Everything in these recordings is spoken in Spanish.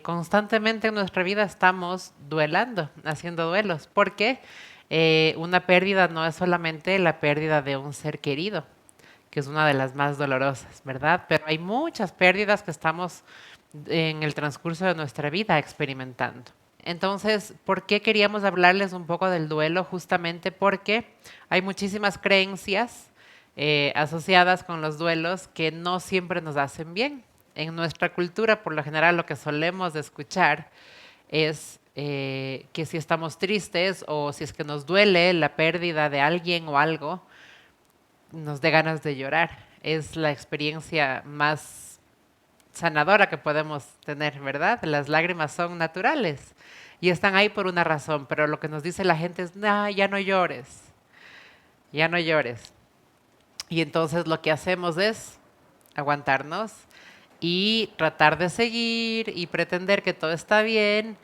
Constantemente en nuestra vida estamos duelando, haciendo duelos, porque una pérdida no es solamente la pérdida de un ser querido, que es una de las más dolorosas, ¿verdad? Pero hay muchas pérdidas que estamos en el transcurso de nuestra vida experimentando. Entonces, ¿por qué queríamos hablarles un poco del duelo? Justamente porque hay muchísimas creencias asociadas con los duelos que no siempre nos hacen bien. En nuestra cultura, por lo general, lo que solemos escuchar es que si estamos tristes o si es que nos duele la pérdida de alguien o algo, nos dé ganas de llorar. Es la experiencia más sanadora que podemos tener, ¿verdad? Las lágrimas son naturales y están ahí por una razón, pero lo que nos dice la gente es, no, ya no llores, ya no llores. Y entonces lo que hacemos es aguantarnos y tratar de seguir y pretender que todo está bien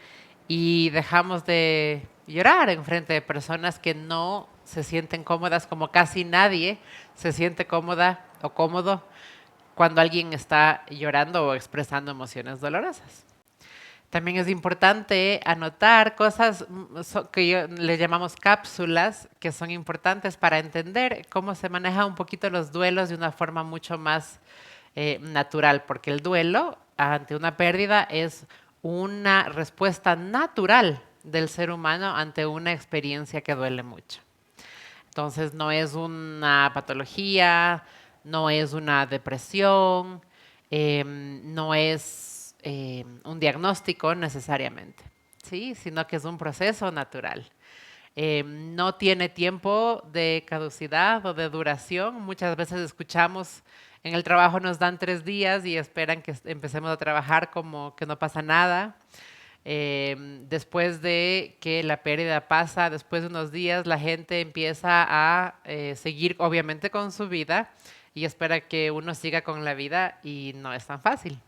y dejamos de llorar en frente de personas que no se sienten cómodas, como casi nadie se siente cómoda o cómodo cuando alguien está llorando o expresando emociones dolorosas. También es importante anotar cosas que le llamamos cápsulas, que son importantes para entender cómo se maneja un poquito los duelos de una forma mucho más natural, porque el duelo ante una pérdida es una respuesta natural del ser humano ante una experiencia que duele mucho. Entonces no es una patología, no es una depresión, no es un diagnóstico necesariamente, ¿sí? Sino que es un proceso natural. No tiene tiempo de caducidad o de duración. Muchas veces escuchamos en el trabajo nos dan 3 días y esperan que empecemos a trabajar como que no pasa nada. Después de que la pérdida pasa, después de unos días, la gente empieza a seguir obviamente con su vida y espera que uno siga con la vida y no es tan fácil.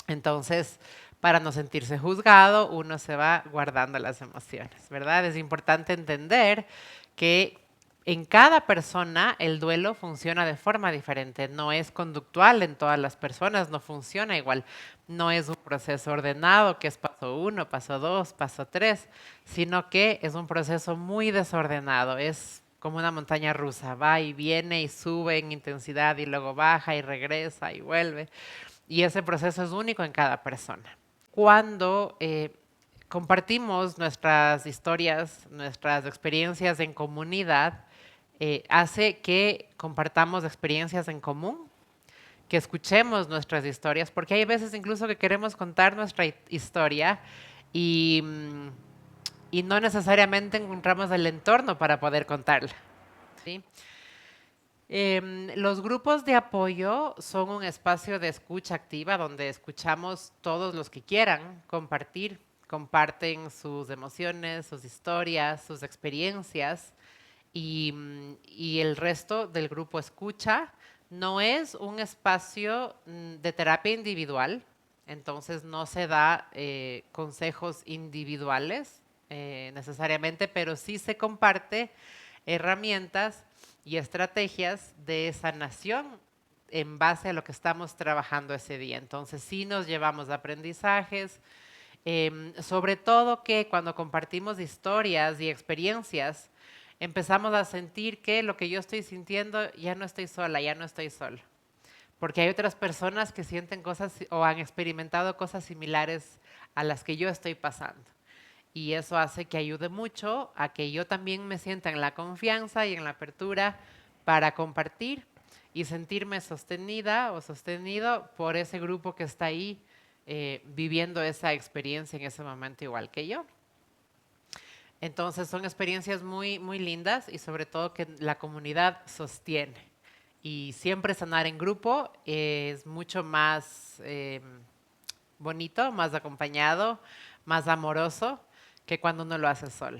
Entonces, para no sentirse juzgado, uno se va guardando las emociones, ¿verdad? Es importante entender que en cada persona el duelo funciona de forma diferente, no es conductual en todas las personas, no funciona igual, no es un proceso ordenado que es paso 1, paso 2, paso 3, sino que es un proceso muy desordenado, es como una montaña rusa, va y viene y sube en intensidad y luego baja y regresa y vuelve. Y ese proceso es único en cada persona. Cuando compartimos nuestras historias, nuestras experiencias en comunidad, hace que compartamos experiencias en común, que escuchemos nuestras historias, porque hay veces incluso que queremos contar nuestra historia y, y no necesariamente encontramos el entorno para poder contarla. ¿Sí? Los grupos de apoyo son un espacio de escucha activa donde escuchamos todos los que quieran compartir, comparten sus emociones, sus historias, sus experiencias y el resto del grupo escucha. No es un espacio de terapia individual, entonces no se da consejos individuales necesariamente, pero sí se comparte herramientas y estrategias de sanación en base a lo que estamos trabajando ese día. Entonces sí nos llevamos aprendizajes, sobre todo que cuando compartimos historias y experiencias, empezamos a sentir que lo que yo estoy sintiendo ya no estoy sola, ya no estoy sola. Porque hay otras personas que sienten cosas o han experimentado cosas similares a las que yo estoy pasando. Y eso hace que ayude mucho a que yo también me sienta en la confianza y en la apertura para compartir y sentirme sostenida o sostenido por ese grupo que está ahí viviendo esa experiencia en ese momento igual que yo. Entonces son experiencias muy, muy lindas y sobre todo que la comunidad sostiene. Y siempre sanar en grupo es mucho más bonito, más acompañado, más amoroso que cuando uno lo hace solo,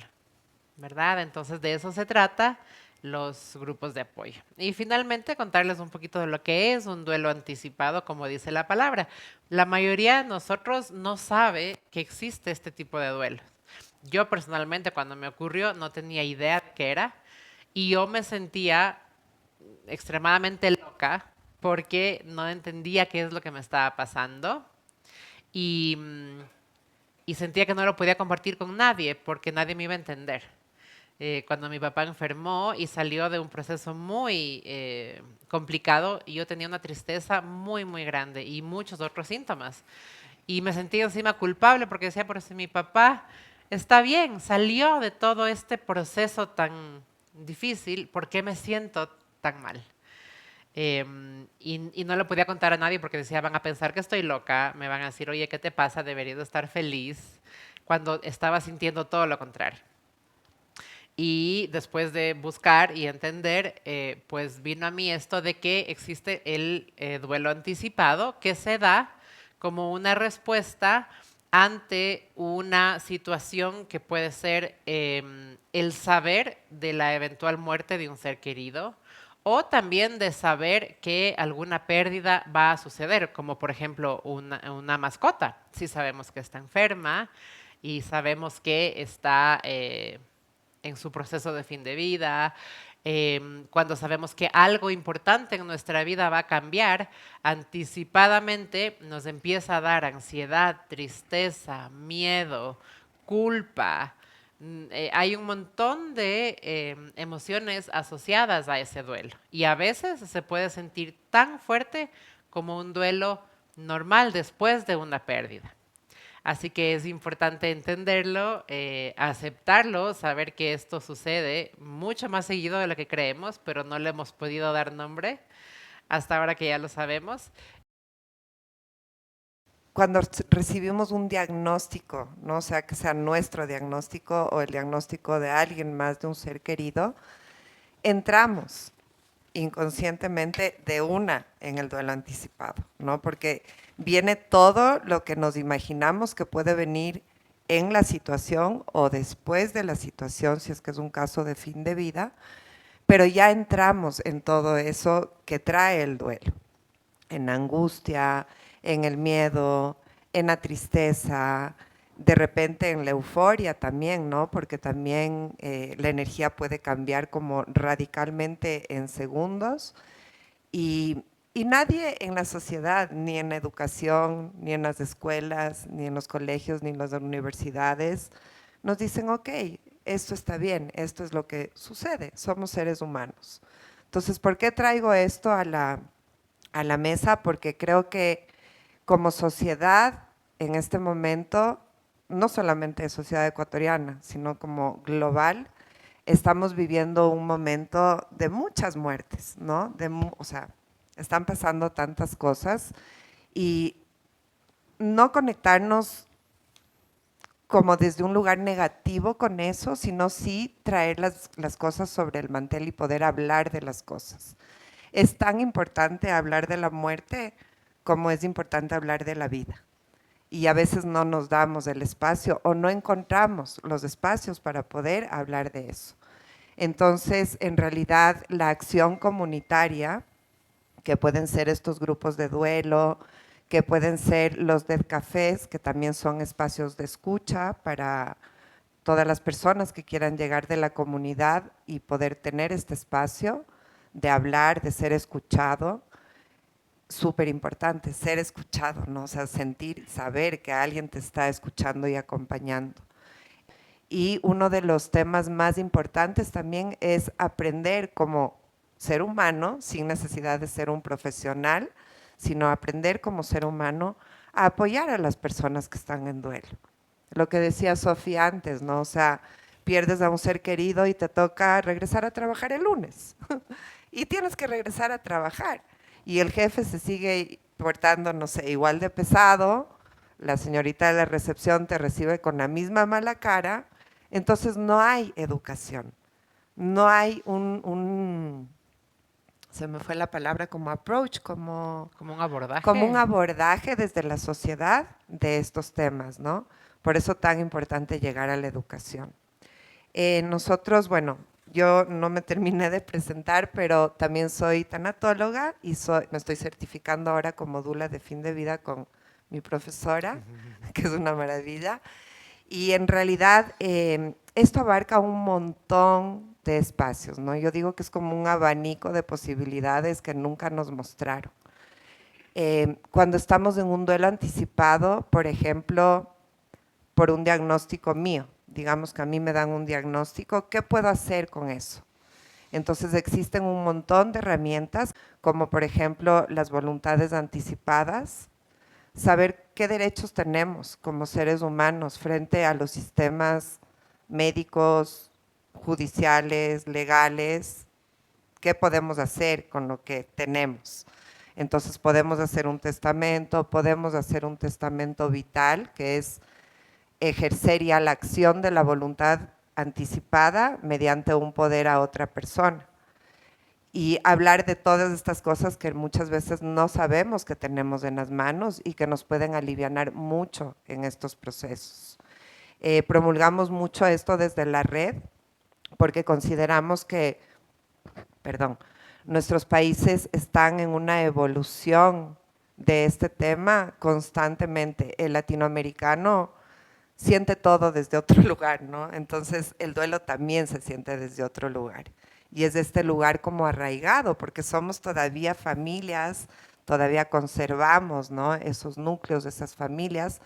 ¿verdad? Entonces de eso se trata los grupos de apoyo. Y finalmente contarles un poquito de lo que es un duelo anticipado, como dice la palabra. La mayoría de nosotros no sabe que existe este tipo de duelos. Yo personalmente cuando me ocurrió no tenía idea de qué era y yo me sentía extremadamente loca porque no entendía qué es lo que me estaba pasando y, y sentía que no lo podía compartir con nadie porque nadie me iba a entender. Cuando mi papá enfermó y salió de un proceso muy complicado, y yo tenía una tristeza muy, muy grande y muchos otros síntomas. Y me sentí encima culpable porque decía, pero si mi papá está bien, salió de todo este proceso tan difícil, ¿por qué me siento tan mal? Y no lo podía contar a nadie porque decía, van a pensar que estoy loca, me van a decir, oye, ¿qué te pasa? Deberías de estar feliz, cuando estaba sintiendo todo lo contrario. Y después de buscar y entender, pues vino a mí esto de que existe el duelo anticipado, que se da como una respuesta ante una situación que puede ser el saber de la eventual muerte de un ser querido, o también de saber que alguna pérdida va a suceder, como por ejemplo una mascota. Si sabemos que está enferma y sabemos que está en su proceso de fin de vida, cuando sabemos que algo importante en nuestra vida va a cambiar, anticipadamente nos empieza a dar ansiedad, tristeza, miedo, culpa. Hay un montón de emociones asociadas a ese duelo, y a veces se puede sentir tan fuerte como un duelo normal después de una pérdida. Así que es importante entenderlo, aceptarlo, saber que esto sucede mucho más seguido de lo que creemos, pero no le hemos podido dar nombre hasta ahora que ya lo sabemos. Cuando recibimos un diagnóstico, ¿no? O sea, que sea nuestro diagnóstico o el diagnóstico de alguien más, de un ser querido, entramos inconscientemente de una en el duelo anticipado, ¿no? Porque viene todo lo que nos imaginamos que puede venir en la situación o después de la situación, si es que es un caso de fin de vida, pero ya entramos en todo eso que trae el duelo, en angustia, en el miedo, en la tristeza, de repente en la euforia también, ¿no? Porque también la energía puede cambiar como radicalmente en segundos y nadie en la sociedad, ni en la educación, ni en las escuelas, ni en los colegios, ni en las universidades, nos dicen, ok, esto está bien, esto es lo que sucede, somos seres humanos. Entonces, ¿por qué traigo esto a la mesa? Porque creo que como sociedad, en este momento, no solamente sociedad ecuatoriana, sino como global, estamos viviendo un momento de muchas muertes, ¿no? O sea, están pasando tantas cosas y no conectarnos como desde un lugar negativo con eso, sino sí traer las cosas sobre el mantel y poder hablar de las cosas. Es tan importante hablar de la muerte como es importante hablar de la vida. Y a veces no nos damos el espacio o no encontramos los espacios para poder hablar de eso. Entonces, en realidad, la acción comunitaria, que pueden ser estos grupos de duelo, que pueden ser los dead cafés, que también son espacios de escucha para todas las personas que quieran llegar de la comunidad y poder tener este espacio de hablar, de ser escuchado. Súper importante, ser escuchado, ¿no? O sea, sentir, saber que alguien te está escuchando y acompañando. Y uno de los temas más importantes también es aprender como ser humano, sin necesidad de ser un profesional, sino aprender como ser humano a apoyar a las personas que están en duelo. Lo que decía Sofía antes, ¿no? O sea, pierdes a un ser querido y te toca regresar a trabajar el lunes. Y tienes que regresar a trabajar. Y el jefe se sigue portando, no sé, igual de pesado, la señorita de la recepción te recibe con la misma mala cara, entonces no hay educación, no hay se me fue la palabra, como approach, Como un como un abordaje. abordaje desde la sociedad de estos temas, ¿no? Por eso tan importante llegar a la educación. Nosotros, bueno, yo no me terminé de presentar, pero también soy tanatóloga y me estoy certificando ahora como dula de fin de vida con mi profesora, que es una maravilla. Y en realidad esto abarca un montón de espacios, ¿no? Yo digo que es como un abanico de posibilidades que nunca nos mostraron. Cuando estamos en un duelo anticipado, por ejemplo, por un diagnóstico mío, digamos que a mí me dan un diagnóstico, ¿qué puedo hacer con eso? Entonces existen un montón de herramientas, como por ejemplo las voluntades anticipadas, saber qué derechos tenemos como seres humanos frente a los sistemas médicos, judiciales, legales, qué podemos hacer con lo que tenemos. Entonces podemos hacer un testamento vital, que es ejercer ya la acción de la voluntad anticipada mediante un poder a otra persona. Y hablar de todas estas cosas que muchas veces no sabemos que tenemos en las manos y que nos pueden alivianar mucho en estos procesos. Promulgamos mucho esto desde la red porque consideramos que, perdón, nuestros países están en una evolución de este tema constantemente. El latinoamericano siente todo desde otro lugar, ¿no? Entonces el duelo también se siente desde otro lugar. Y es de este lugar como arraigado, porque somos todavía familias, todavía conservamos, ¿no? Esos núcleos, esas familias,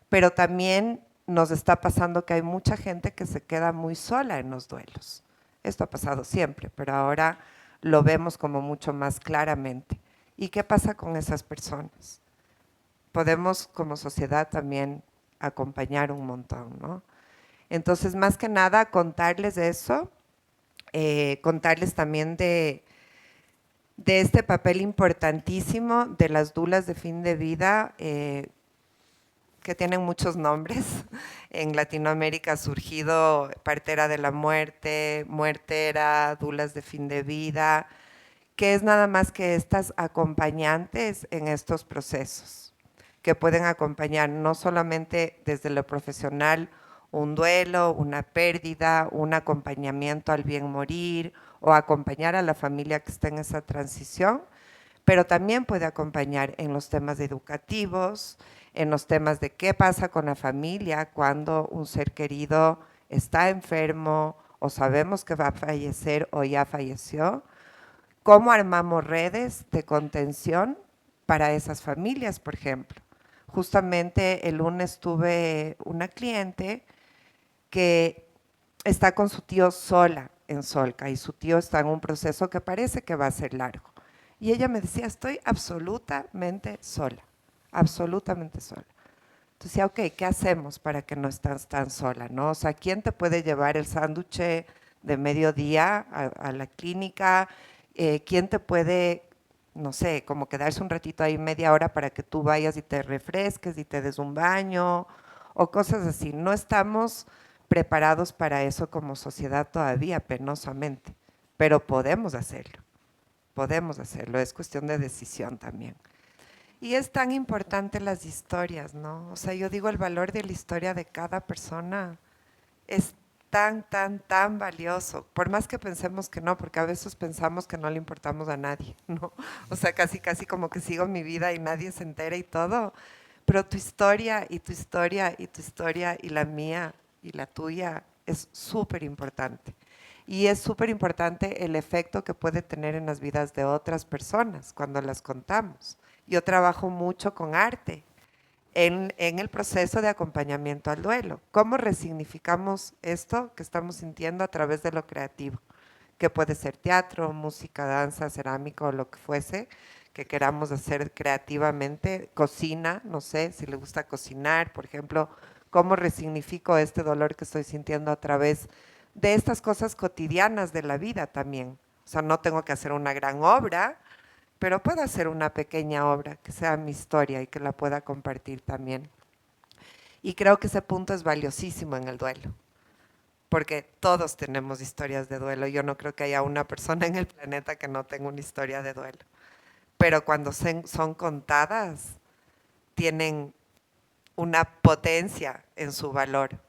pero también nos está pasando que hay mucha gente que se queda muy sola en los duelos. Esto ha pasado siempre, pero ahora lo vemos como mucho más claramente. ¿Y qué pasa con esas personas? Podemos como sociedad también acompañar un montón, ¿no? Entonces, más que nada, contarles de eso, contarles también de este papel importantísimo de las dulas de fin de vida, que tienen muchos nombres. En Latinoamérica ha surgido partera de la muerte, muertera, dulas de fin de vida, que es nada más que estas acompañantes en estos procesos, que pueden acompañar no solamente desde lo profesional un duelo, una pérdida, un acompañamiento al bien morir o acompañar a la familia que está en esa transición, pero también puede acompañar en los temas educativos, en los temas de qué pasa con la familia cuando un ser querido está enfermo o sabemos que va a fallecer o ya falleció, cómo armamos redes de contención para esas familias, por ejemplo. Justamente el lunes tuve una cliente que está con su tío sola en Solca y su tío está en un proceso que parece que va a ser largo. Y ella me decía, estoy absolutamente sola, absolutamente sola. Entonces decía, ok, ¿qué hacemos para que no estés tan sola? ¿No? O sea, ¿quién te puede llevar el sándwich de mediodía a la clínica? ¿Quién te puede, no sé, como quedarse un ratito ahí media hora para que tú vayas y te refresques y te des un baño? O cosas así. No estamos preparados para eso como sociedad todavía, penosamente, pero podemos hacerlo, es cuestión de decisión también. Y es tan importante las historias, ¿no? O sea, yo digo, el valor de la historia de cada persona es tan, tan, tan valioso, por más que pensemos que no, porque a veces pensamos que no le importamos a nadie, ¿no? O sea, casi, casi como que sigo mi vida y nadie se entera y todo, pero tu historia y tu historia y tu historia y la mía y la tuya es súper importante. Y es súper importante el efecto que puede tener en las vidas de otras personas cuando las contamos. Yo trabajo mucho con arte en el proceso de acompañamiento al duelo. ¿Cómo resignificamos esto que estamos sintiendo a través de lo creativo? Que puede ser teatro, música, danza, cerámica o lo que fuese que queramos hacer creativamente, cocina, no sé, si le gusta cocinar, por ejemplo, cómo resignifico este dolor que estoy sintiendo a través de estas cosas cotidianas de la vida también. O sea, no tengo que hacer una gran obra, pero puedo hacer una pequeña obra que sea mi historia y que la pueda compartir también. Y creo que ese punto es valiosísimo en el duelo, porque todos tenemos historias de duelo. Yo no creo que haya una persona en el planeta que no tenga una historia de duelo. Pero cuando son contadas, tienen una potencia en su valor,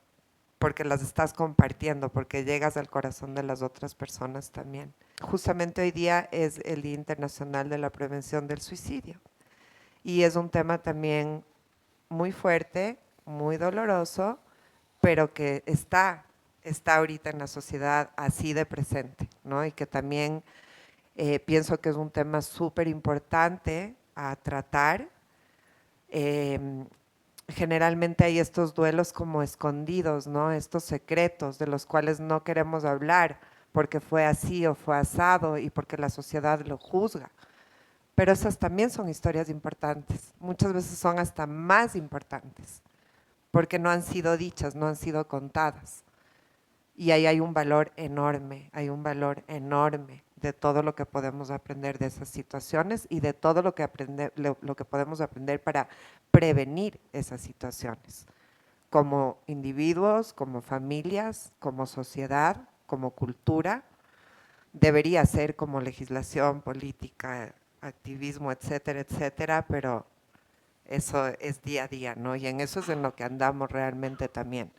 porque las estás compartiendo, porque llegas al corazón de las otras personas también. Justamente hoy día es el Día Internacional de la Prevención del Suicidio y es un tema también muy fuerte, muy doloroso, pero que está ahorita en la sociedad así de presente, ¿no? Y que también pienso que es un tema súper importante a tratar. Generalmente hay estos duelos como escondidos, ¿no? Estos secretos de los cuales no queremos hablar porque fue así o fue asado y porque la sociedad lo juzga. Pero esas también son historias importantes. Muchas veces son hasta más importantes porque no han sido dichas, no han sido contadas. Y ahí hay un valor enorme de todo lo que podemos aprender de esas situaciones y de todo lo que podemos aprender para prevenir esas situaciones, como individuos, como familias, como sociedad, como cultura, debería ser como legislación, política, activismo, etcétera, etcétera, pero eso es día a día, ¿no? Y en eso es en lo que andamos realmente también,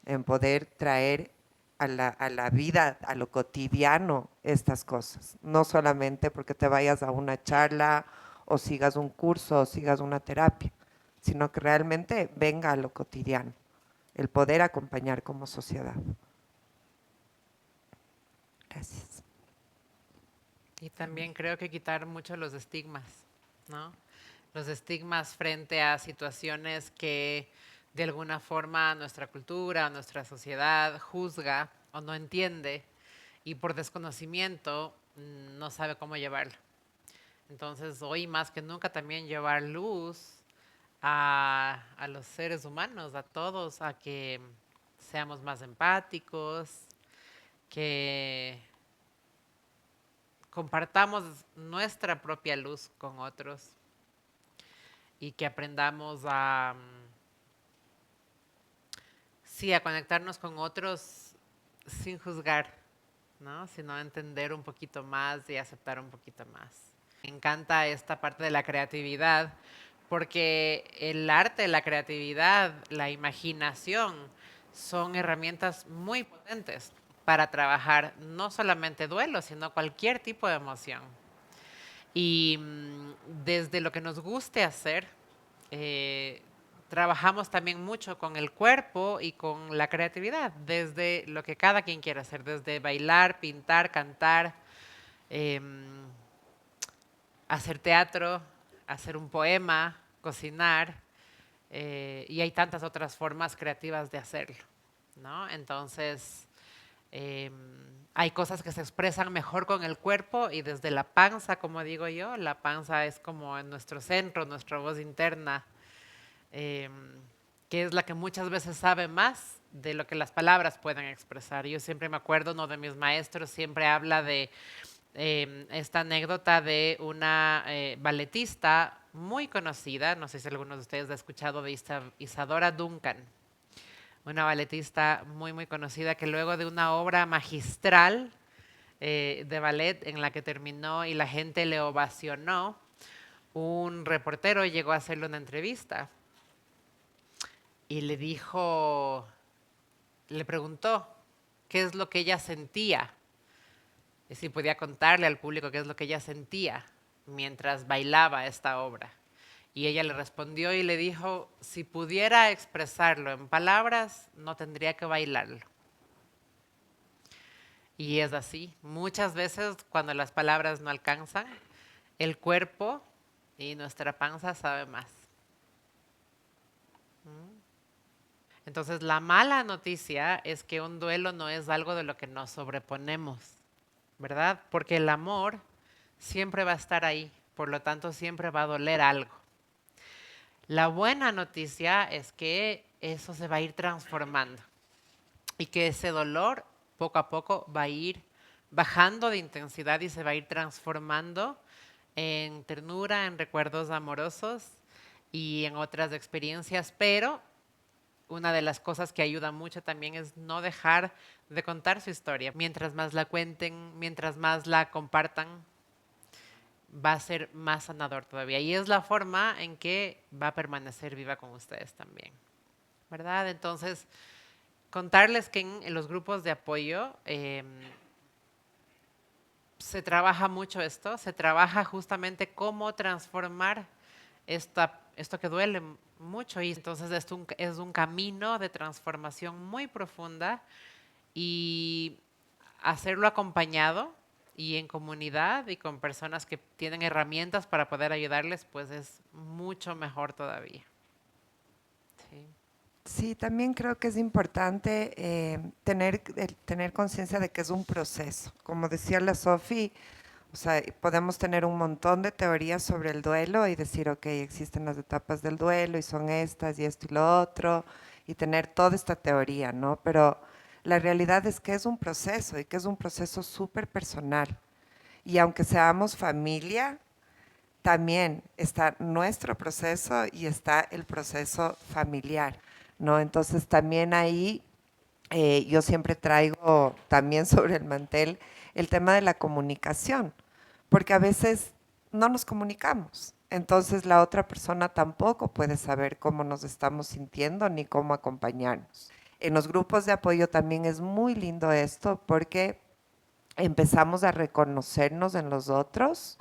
en poder traer a la vida, a lo cotidiano, estas cosas. No solamente porque te vayas a una charla o sigas un curso o sigas una terapia, sino que realmente venga a lo cotidiano, el poder acompañar como sociedad. Gracias. Y también creo que quitar mucho los estigmas, ¿no? Los estigmas frente a situaciones que de alguna forma nuestra cultura, nuestra sociedad juzga o no entiende y por desconocimiento no sabe cómo llevarlo. Entonces hoy más que nunca también llevar luz a los seres humanos, a todos, a que seamos más empáticos, que compartamos nuestra propia luz con otros y que aprendamos a, sí, a conectarnos con otros sin juzgar, ¿no? Sino a entender un poquito más y aceptar un poquito más. Me encanta esta parte de la creatividad porque el arte, la creatividad, la imaginación son herramientas muy potentes para trabajar no solamente duelo, sino cualquier tipo de emoción. Y desde lo que nos guste hacer, eh, trabajamos también mucho con el cuerpo y con la creatividad, desde lo que cada quien quiera hacer, desde bailar, pintar, cantar, em, hacer teatro, hacer un poema, cocinar, y hay tantas otras formas creativas de hacerlo, ¿no? Entonces, eh, hay cosas que se expresan mejor con el cuerpo y desde la panza, como digo yo, la panza es como en nuestro centro, nuestra voz interna, eh, que es la que muchas veces sabe más de lo que las palabras pueden expresar. Yo siempre me acuerdo, uno de mis maestros siempre habla de esta anécdota de una balletista muy conocida, no sé si alguno de ustedes ha escuchado de Isadora Duncan, una balletista muy, muy conocida que luego de una obra magistral de ballet en la que terminó y la gente le ovacionó, un reportero llegó a hacerle una entrevista y le dijo, le preguntó qué es lo que ella sentía, y si podía contarle al público qué es lo que ella sentía mientras bailaba esta obra. Y ella le respondió y le dijo, si pudiera expresarlo en palabras, no tendría que bailarlo. Y es así. Muchas veces cuando las palabras no alcanzan, el cuerpo y nuestra panza sabe más. Entonces, la mala noticia es que un duelo no es algo de lo que nos sobreponemos, ¿verdad? Porque el amor siempre va a estar ahí, por lo tanto siempre va a doler algo. La buena noticia es que eso se va a ir transformando y que ese dolor poco a poco va a ir bajando de intensidad y se va a ir transformando en ternura, en recuerdos amorosos y en otras experiencias, pero una de las cosas que ayuda mucho también es no dejar de contar su historia. Mientras más la cuenten, mientras más la compartan, va a ser más sanador todavía. Y es la forma en que va a permanecer viva con ustedes también, ¿verdad? Entonces, contarles que en los grupos de apoyo se trabaja mucho esto, se trabaja justamente cómo transformar esto que duele mucho y entonces es un camino de transformación muy profunda y hacerlo acompañado y en comunidad y con personas que tienen herramientas para poder ayudarles, pues es mucho mejor todavía. Sí. Sí, también creo que es importante tener conciencia de que es un proceso. Como decía la Sofi, o sea, podemos tener un montón de teorías sobre el duelo y decir, ok, existen las etapas del duelo y son estas y esto y lo otro, y tener toda esta teoría, ¿no? Pero la realidad es que es un proceso y que es un proceso súper personal. Y aunque seamos familia, también está nuestro proceso y está el proceso familiar, ¿no? Entonces también ahí yo siempre traigo también sobre el mantel el tema de la comunicación, porque a veces no nos comunicamos. Entonces la otra persona tampoco puede saber cómo nos estamos sintiendo ni cómo acompañarnos. En los grupos de apoyo también es muy lindo esto porque empezamos a reconocernos en los otros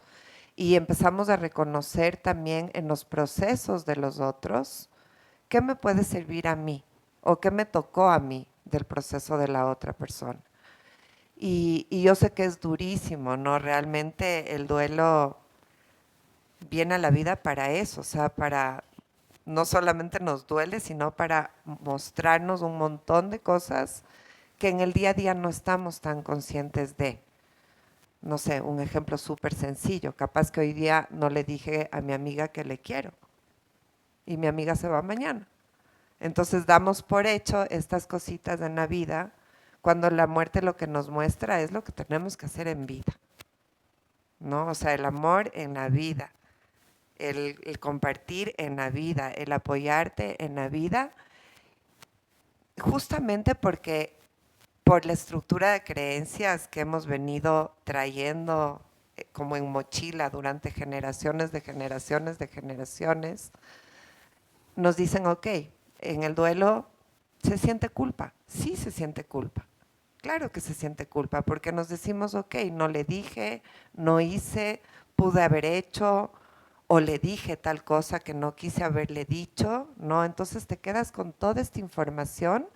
y empezamos a reconocer también en los procesos de los otros qué me puede servir a mí o qué me tocó a mí del proceso de la otra persona. Y yo sé que es durísimo, ¿no? Realmente el duelo viene a la vida para eso, o sea, para no solamente nos duele, sino para mostrarnos un montón de cosas que en el día a día no estamos tan conscientes de. No sé, un ejemplo súper sencillo. Capaz que hoy día no le dije a mi amiga que le quiero y mi amiga se va mañana. Entonces damos por hecho estas cositas en la vida cuando la muerte lo que nos muestra es lo que tenemos que hacer en vida, ¿no? O sea, el amor en la vida, el compartir en la vida, el apoyarte en la vida, justamente porque por la estructura de creencias que hemos venido trayendo como en mochila durante generaciones de generaciones de generaciones, nos dicen, ok, en el duelo se siente culpa, sí se siente culpa, claro que se siente culpa, porque nos decimos, ok, no le dije, no hice, pude haber hecho, o le dije tal cosa que no quise haberle dicho, ¿no? Entonces te quedas con toda esta información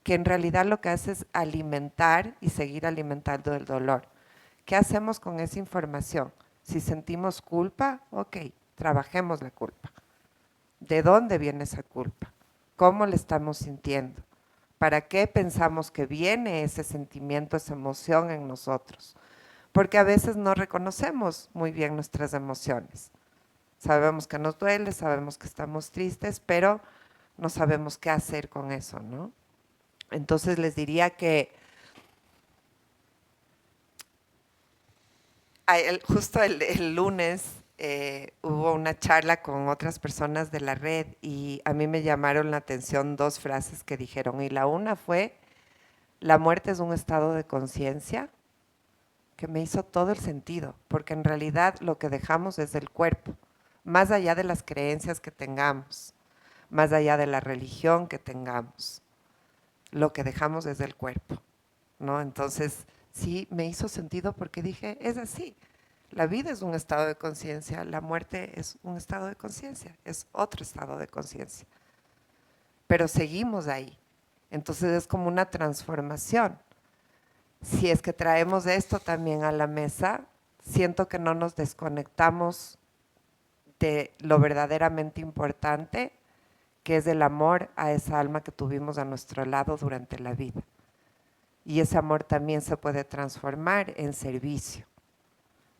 que en realidad lo que hace es alimentar y seguir alimentando el dolor. ¿Qué hacemos con esa información? Si sentimos culpa, ok, trabajemos la culpa. ¿De dónde viene esa culpa? ¿Cómo le estamos sintiendo? ¿Para qué pensamos que viene ese sentimiento, esa emoción en nosotros? Porque a veces no reconocemos muy bien nuestras emociones. Sabemos que nos duele, sabemos que estamos tristes, pero no sabemos qué hacer con eso, ¿no? Entonces les diría que justo el lunes hubo una charla con otras personas de la red y a mí me llamaron la atención dos frases que dijeron. Y la una fue, la muerte es un estado de conciencia, que me hizo todo el sentido, porque en realidad lo que dejamos es el cuerpo, más allá de las creencias que tengamos, más allá de la religión que tengamos, lo que dejamos es el cuerpo, ¿no? Entonces, sí, me hizo sentido porque dije, es así. La vida es un estado de conciencia, la muerte es un estado de conciencia, es otro estado de conciencia. Pero seguimos ahí. Entonces es como una transformación. Si es que traemos esto también a la mesa, siento que no nos desconectamos de lo verdaderamente importante, que es el amor a esa alma que tuvimos a nuestro lado durante la vida. Y ese amor también se puede transformar en servicio.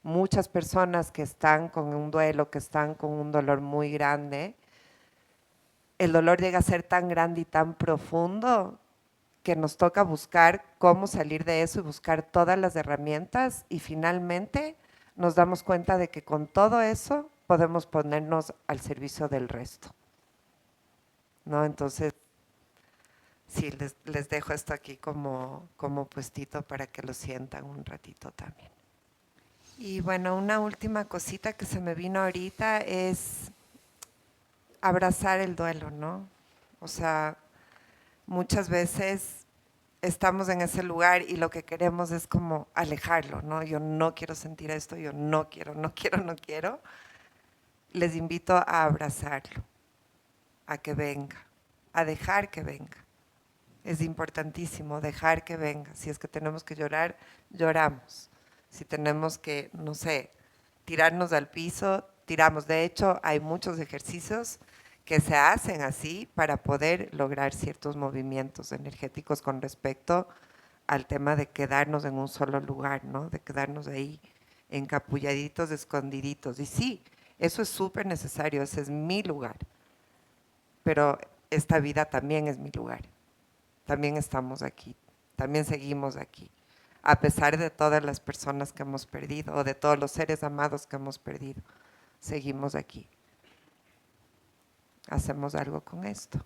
Muchas personas que están con un duelo, que están con un dolor muy grande, el dolor llega a ser tan grande y tan profundo que nos toca buscar cómo salir de eso y buscar todas las herramientas y finalmente nos damos cuenta de que con todo eso podemos ponernos al servicio del resto, ¿no? Entonces, sí, les dejo esto aquí como puestito para que lo sientan un ratito también. Y bueno, una última cosita que se me vino ahorita es abrazar el duelo, ¿no? O sea, muchas veces estamos en ese lugar y lo que queremos es como alejarlo, ¿no? Yo no quiero sentir esto, yo no quiero, no quiero, no quiero. Les invito a abrazarlo, a que venga, a dejar que venga. Es importantísimo dejar que venga. Si es que tenemos que llorar, lloramos. Si tenemos que, no sé, tirarnos al piso, tiramos. De hecho, hay muchos ejercicios que se hacen así para poder lograr ciertos movimientos energéticos con respecto al tema de quedarnos en un solo lugar, ¿no? De quedarnos ahí encapulladitos, escondiditos. Y sí, eso es súper necesario, ese es mi lugar. Pero esta vida también es mi lugar. También estamos aquí, también seguimos aquí. A pesar de todas las personas que hemos perdido o de todos los seres amados que hemos perdido, seguimos aquí. Hacemos algo con esto.